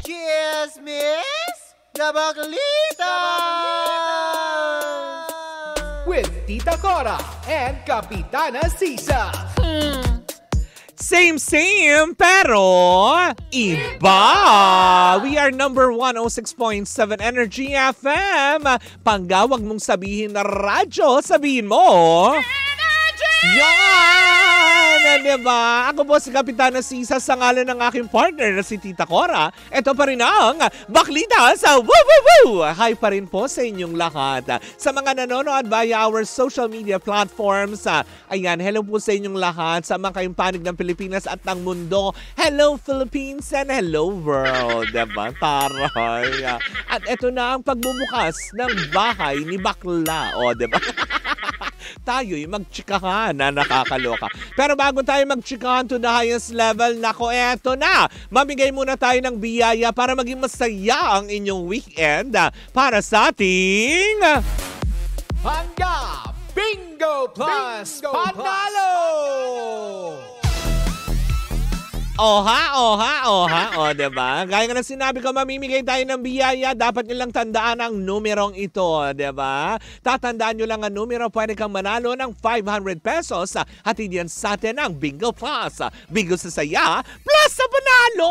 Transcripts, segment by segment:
Chismis na Baklita! With Tita Cora and Kapitana Sisa. Same, pero iba. We are number 106.7 Energy FM. Panggawag mong sabihin na radyo, sabihin mo. Yan! Diba? Ako po si Kapitana Sisa sa ngalan ng aking partner na si Tita Cora. Ito pa rin ang Baklita sa Woo Woo Woo! Hi pa rin po sa inyong lahat. Sa mga nanonood via our social media platforms, ayan, hello po sa inyong lahat. Sa mga kayong panig ng Pilipinas at ng mundo. Hello Philippines and hello world. Diba? Taray. At ito na ang pagbubukas ng bahay ni Bakla. O, diba? Tayo'y magtsikahan na nakakaloka. Pero bago tayo magtsikahan to the highest level, nako, eto na. Mamigay muna tayo ng biyaya para maging masaya ang inyong weekend para sa ating Hangga Bingo Plus Panalo! Oha, diba? Gaya nga na sinabi ko, mamimigay tayo ng biyaya. Dapat nyo lang tandaan ang numerong ito, diba? Tatandaan nyo lang ang numero, pwede kang manalo ng 500 pesos. Hatid yan sa atin ang Bingo Plus. Bingo sa saya, plus sa panalo!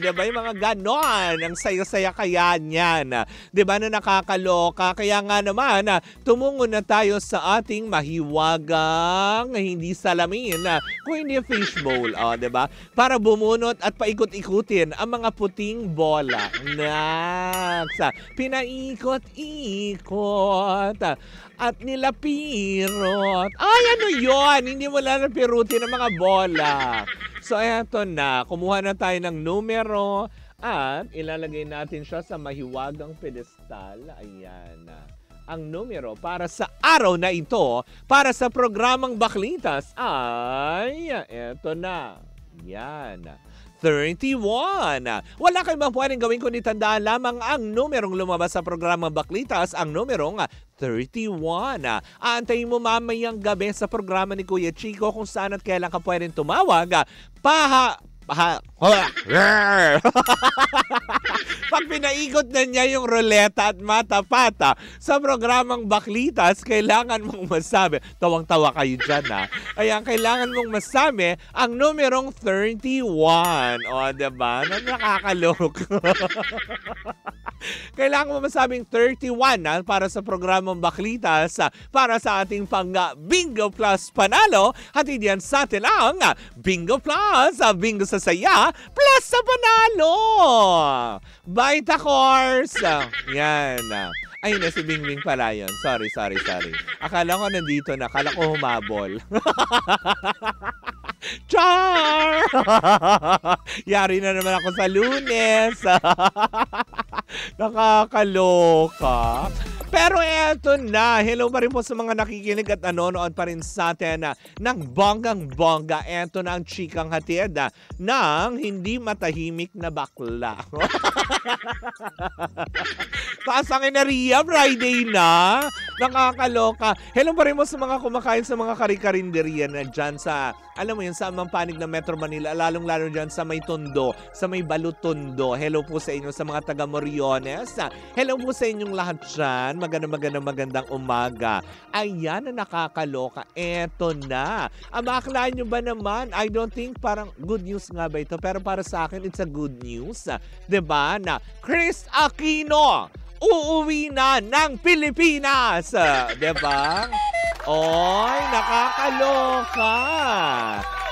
Diba? Yung mga ganon, ang saya-saya kaya niyan. Diba na nakakaloka? Kaya nga naman, tumungo na tayo sa ating mahiwagang hindi salamin, kung hindi fishbowl, diba? Para bumunot at paikot-ikutin ang mga puting bola. Naks! Pinaikot-ikot at nilapirot. Ay, ano yon? Hindi mo lang napirutin ang mga bola. So, eto na. Kumuha na tayo ng numero at ilalagay natin siya sa mahiwagang pedestal. Ayan. Ang numero para sa araw na ito, para sa programang Baklitas ay eto na. Yan. 31. Wala kayong bang pwedeng gawin kundi tandaan lamang ang numerong lumabas sa programang Baklitas, ang numerong 31. Aantayin mo mamayang gabi sa programa ni Kuya Chico kung saan at kailan ka pwedeng tumawag. Pag pinaikot na niya yung ruleta at mata-pata sa programang Baklitas, kailangan mong masabi, tawang-tawa kayo dyan Ayan, kailangan mong masabi ang numerong 31. O, diba? Nakakalok. Kailangan mo masabing 31 para sa programang Baklitas, para sa ating Bingo Plus Panalo. Hatid yan sa atin ang Bingo Plus, Bingo sa saya, plus sa panalo. Baita course. Yan. Ayun na, si Bingbing pala yun. Sorry. Akala ko nandito na. Akala ko humabol. Char! Yari na naman ako sa Lunes. Nakakaloka. Pero eto na, hello pa rin po sa mga nakikinig at nanonood pa rin sa atin ng bonggang-bongga. Eto na ang chikang hatid ng hindi matahimik na bakla. Taas ang enerhiya, Friday na. Nakakaloka. Hello pa rin po sa mga kumakain sa mga kari-karinderiya na dyan sa, alam mo yun, sa amang panig ng Metro Manila, lalong-lalo dyan sa may Tondo, sa may Balutondo. Hello po sa inyo sa mga taga Moriones. Hello po sa inyong lahat dyan. Magandang umaga. Ayan na nakakaloka. Eto na. Amaklaan nyo ba naman? I don't think parang good news nga ba ito? Pero para sa akin, it's a good news. Diba? Na Chris Aquino uuwi na ng Pilipinas. Diba? Oy, nakakaloka.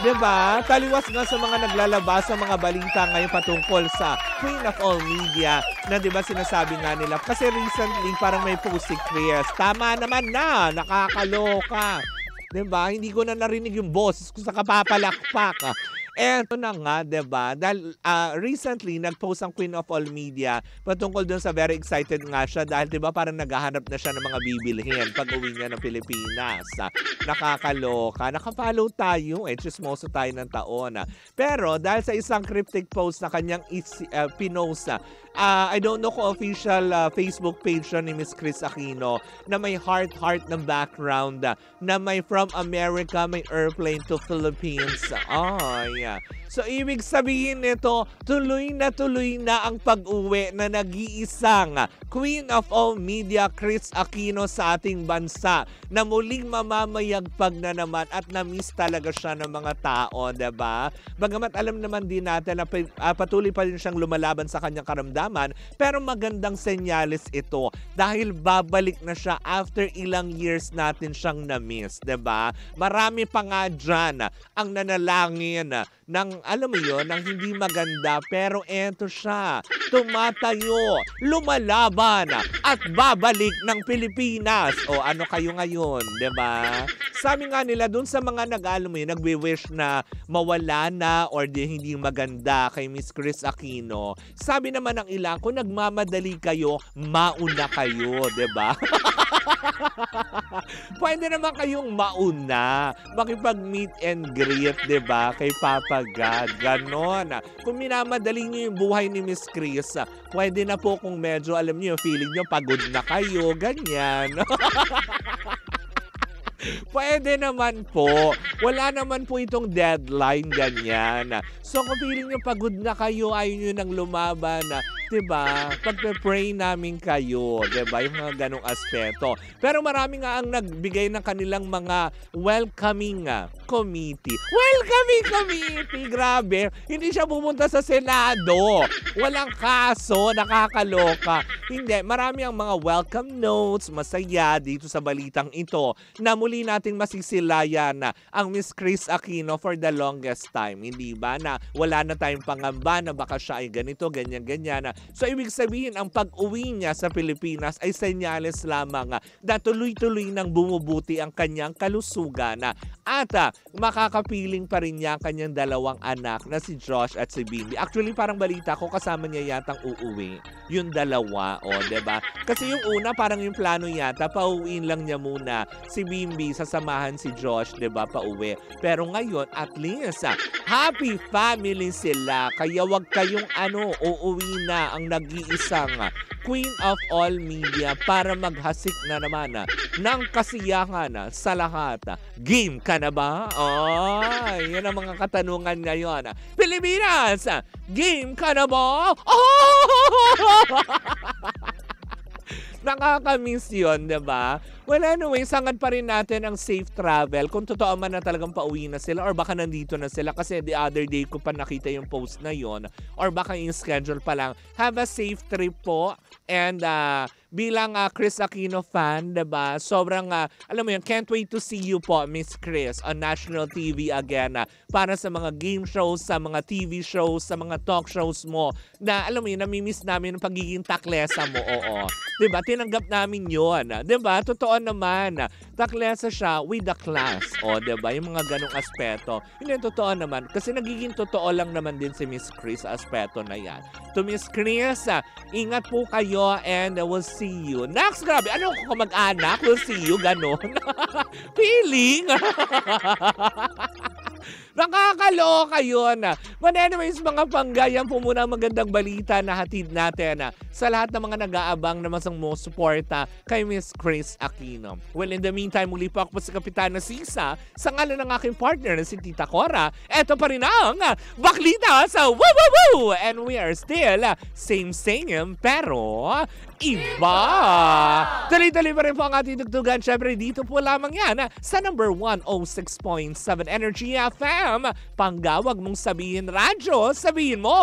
Diba? Taliwas nga sa mga naglalabas sa mga balita ngayon patungkol sa Queen of All Media na diba sinasabi nga nila. Kasi recently parang may post si Chris. Tama naman na. Nakakaloka. Diba? Hindi ko na narinig yung boses ko sa kapapalakpak. Eto na nga, diba? Dahil recently, nag-post ang Queen of All Media patungkol dun sa very excited nga siya dahil diba parang naghahanap na siya ng mga bibilhin pag uwi niya ng Pilipinas. Nakakaloka. Nakafollow tayo. Chismoso tayo ng taon. Pero dahil sa isang cryptic post na kanyang pinost, I don't know kung official Facebook page ni Miss Chris Aquino na may heart ng background na may from America, may airplane to Philippines. Ay, So, ibig sabihin nito, tuloy na ang pag-uwi na nag-iisang Queen of all Media, Kris Aquino sa ating bansa na muling mamamayagpag na naman at na-miss talaga siya ng mga tao, diba? Bagamat alam naman din natin na patuloy pa rin siyang lumalaban sa kanyang karamdaman, pero magandang senyales ito dahil babalik na siya after ilang years natin siyang na-miss, diba? Marami pa nga dyan ang nanalangin ng, alam mo yun, ng hindi maganda, pero eto siya, tumatayo, lumalaban, at babalik ng Pilipinas. O ano kayo ngayon, diba? Sabi nga nila, dun sa mga nagwi-wish na mawala na or hindi maganda kay Miss Kris Aquino, sabi naman ng ilan, kung nagmamadali kayo, mauna kayo, diba? Pwede naman kayong mauna, makipag-meet and greet, diba? Kay Papa God, ganon. Kung minamadali niyo yung buhay ni Miss Kris, pwede na po kung medyo, alam niyo, feeling niyo pagod na kayo, ganyan. Pwede naman po. Wala naman po itong deadline, ganyan. So kung feeling nyo pagod na kayo, ayaw nyo nang lumaban, diba? Pagpe-pray namin kayo, diba? Yung mga ganong aspeto. Pero marami nga ang nagbigay ng kanilang mga welcoming committee. Welcoming committee! Grabe! Hindi siya pumunta sa Senado. Walang kaso, nakakaloka. Hindi, marami ang mga welcome notes, masaya dito sa balitang ito na muli nating masisilayan ang Miss Kris Aquino for the longest time. Hindi ba na wala na tayong pangamba na baka siya ay ganito, ganyan. So ibig sabihin, ang pag-uwi niya sa Pilipinas ay senyales lamang na tuloy-tuloy nang bumubuti ang kanyang kalusugan at makakapiling pa rin niya ang kanyang dalawang anak na si Josh at si Bimbi. Actually, parang balita ko kasama niya yatang uuwi. Yung dalawa, diba? Kasi yung una, parang yung plano yata, pauwiin lang niya muna si Bimbi, sasamahan si Josh, diba, pauwi. Pero ngayon, at least, happy family sila. Kaya wag kayong uuwi na ang nag-iisang Queen of all Media para maghasik na naman ng kasiyahan sa lahat. Game ka na ba? Yan ang mga katanungan ngayon. Pilipinas, game ka na ba? Nakakamiss yun, diba? Well, anyway, sangad pa rin natin ang safe travel. Kung totoo man na talagang pauwi na sila or baka nandito na sila kasi the other day ko pa nakita yung post na yon or baka yung schedule pa lang. Have a safe trip po and bilang Kris Aquino fan, diba? Sobrang, alam mo yun, can't wait to see you po, Miss Kris, on national TV again para sa mga game shows, sa mga TV shows, sa mga talk shows mo na, alam mo yun, namimiss namin ang pagiging taklesa mo, Diba? Tinanggap namin yun. Diba? Totoo naman. Taklesa siya with the class. Diba? Yung mga ganong aspeto. Hindi, totoo naman. Kasi nagiging totoo lang naman din si Miss Kris sa aspeto na yan. To Miss Kris, ingat po kayo and we'll see you. Next, grabe. Ano kung mag-anak? We'll see you. Ganon. Feeling. Nakakaloka yun. But anyways, mga panggay, yan po muna ang magandang balita na hatid natin sa lahat ng mga nag-aabang na masang suporta kay Miss Kris Aquino. Well, in the meantime, muli po ako si Kapitana Sisa sa ngalan ng aking partner na si Tita Cora. Eto pa rin ang Baklita sa Woo Woo Woo! And we are still same pero iba! Tuloy-tuloy pa rin po ang ating tugtugan. Siyempre, dito po lamang yan sa number 106.7 Energy FM. Panggawag mong sabihin radyo, sabihin mo...